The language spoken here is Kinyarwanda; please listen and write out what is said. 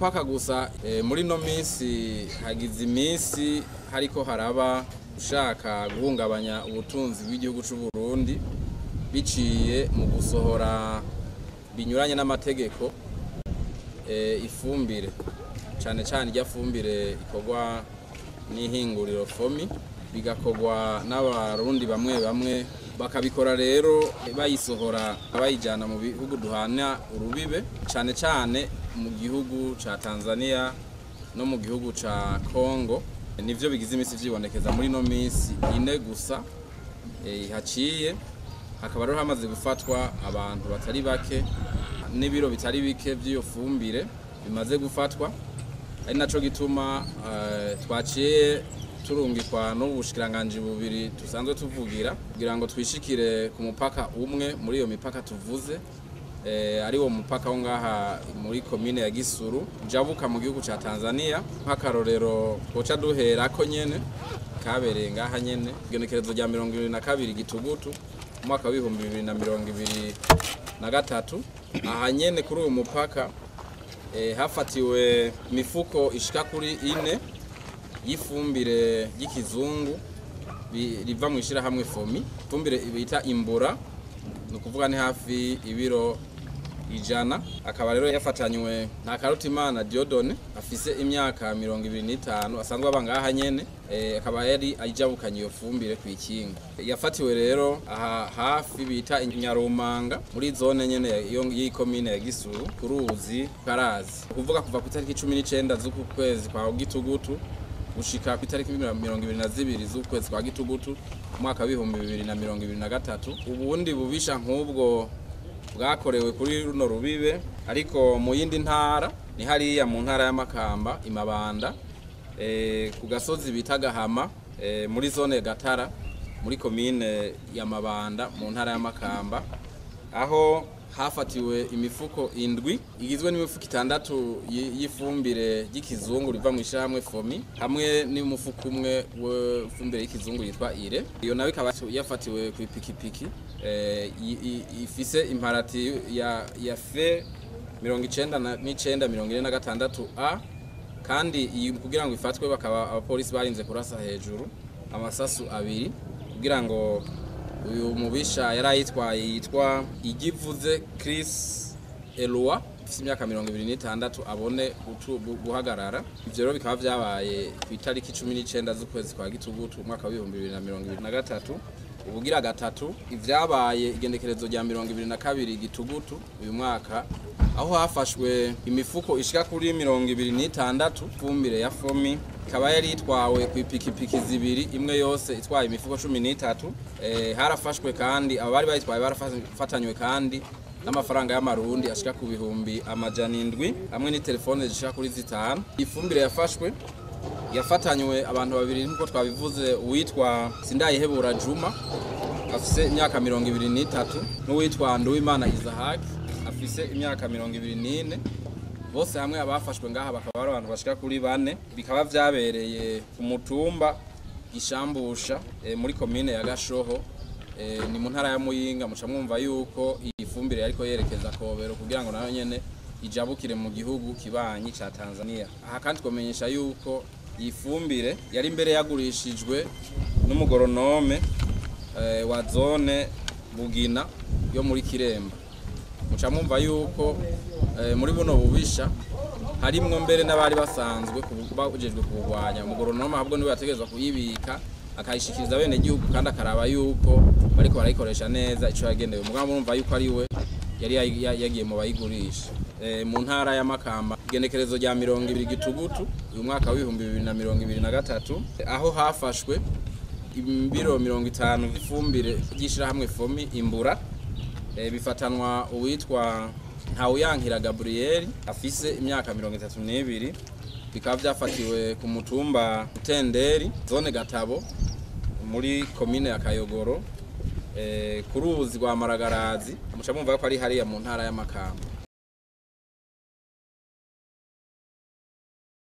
mupaka gusa muri no minsi hagize iminsi hariko haraba ushaka guhungabanya ubutunzi bw'igihugu c'u Burundi biciye mu gusohora binyuranye n'amategeko ifumbire cyane cyane rya fumbire ikorwa n'ihinguriro FOMI bigakorwa n'abarundi bamwe bakabikora rero bayisohora bayijana mu bihugu duhana urubibe cyane cyane mu gihugu ca Tanzaniya no mu gihugu ca Congo. Nivyo bigize iminsi vyibonekeza muri no minsi ine gusa haciye hakaba rero hamaze gufatwa abantu batari bake n'ibiro bitari bike by'iyo fumbire bimaze gufatwa, ari naco gituma twaciye turungikwa n'Ubushikiranganji bubiri tusanzwe tuvugira kugira ngo twishikire ku mupaka umwe muri iyo mipaka tuvuze, ari wo mupaka wo ngaha muri komine ya Gisuru jabuka mu gihugu ca Tanzaniya. Nk'akarorero twoca duhera ko nyene kabereye ngaha nyene igenekerezo rya 22 Gitugutu umwaka wa 2023 aha nyene kuri uwo mupaka hafatiwe imifuko ishika kuri 4 y'ifumbire y'ikizungu riva mu ishirahamwe FOMI, ifumbire bita imbura, no kuvuga ni hafi ibiro 100. Akaba rero yafatanywe na Karutimana Diodone afise imyaka 25 asanzwe abangaha nyene, akaba yari ayijabukanye iyo fumbire kwikinga. Yafatiwe rero aha hafi bita Nyarumanga muri zone nyene y'ikomine ya Gisuru kuruzi Karazi, kuvuga kuva ku itariki 19 z'uku kwezi kwa Gitugutu gushika ku itariki 22 z'ukwezi kwa Gitugutu umwaka wa 2023. Ubundi bubisha nk'ubwo bwakorewe kuri runo rubibe ariko mu yindi ntara ni hariya mu ntara ya Makamba Imabanda ku gasozi bita Gahama muri zone Gatara muri komine ya Mabanda mu ntara ya Makamba, aho hafatiwe imifuko 7 igizwe n'imifuko 6 y'ifumbire y'ikizungu riva mu ishirahamwe FOMI hamwe n'umufuko umwe w'ifumbire y'ikizungu yitwa ire. Iyo nawe ikaba yafatiwe ku ipikipiki ifise imparati ya fe 9946A, kandi iyi kugira ngo ifatwe bakaba abapolisi barinze kurasa hejuru amasasu 2 kugira ngo uyu mubisha yarayitwaye yitwa Igivuze Chris Elwa afite imyaka 26 abone guhagarara. Ivyo rero bikaba vyabaye ku itariki 19 z'ukwezi kwa Gitugutu umwaka wa 2023. Ubugira gatatu ivyabaye igendekerezo rya 22 Gitugutu uyu mwaka, aho hafashwe imifuko ishika kuri 26 fumbire ya FOMI ikaba yari itwawe ku ipikipiki 2 imwe yose itwaye imifuko 13. Harafashwe kandi abari bayitwaye barafatanywe kandi n'amafaranga y'amarundi ashika ku bihumbi 700 hamwe ni telefone zishika kuri 5. Ifumbire yafashwe yafatanywe abantu babiri nkuko twabivuze, uwitwa Sindayihebura Juma afise imyaka 23 n'uwitwa Nduwimana Isaac afise imyaka 24. Bose hamwe abafashwe ngaha bakaba ari abantu bashika kuri 4. Bikaba vyabereye ku mutumba Gishambusha muri komine ya Gashoho ni mu ntara ya Muyinga. Muca mwumva yuko iyi fumbire yariko yerekeza Kobero kugira ngo nayo nyene ijabukire mu gihugu kibanyi ca Tanzaniya. Aha kandi twomenyesha yuko iyi fumbire yari imbere yagurishijwe n'umugoronome wa zone Bugina yo muri Kiremba. Muca mwumva yuko muri buno bubisha harimwo mbere n'abari basanzwe bajejwe kubugwanya. Umugoronome ahubwo niwe yategezwa kuyibika akayishikiriza bene gihugu kandi akaraba yuko bariko barayikoresha neza ico yagendewe. Mugabo murumva yuko ari we yari yagiye mu bayigurisha mu ntara ya Makamba igenekerezo rya 20 Gitugutu uyu mwaka wa 2023, aho hafashwe ibiro 50 ifumbire y'ishirahamwe FOMI imbura. Bifatanwa uwitwa Ntawuyankira Gabriel afise imyaka 32. Bikaba vyafatiwe ku mutumba Utenderi zone Gatabo muri komine ya Kayogoro ku ruzi rwa Maragarazi. Muca mwumva ko ari hariya mu ntara ya Makamba.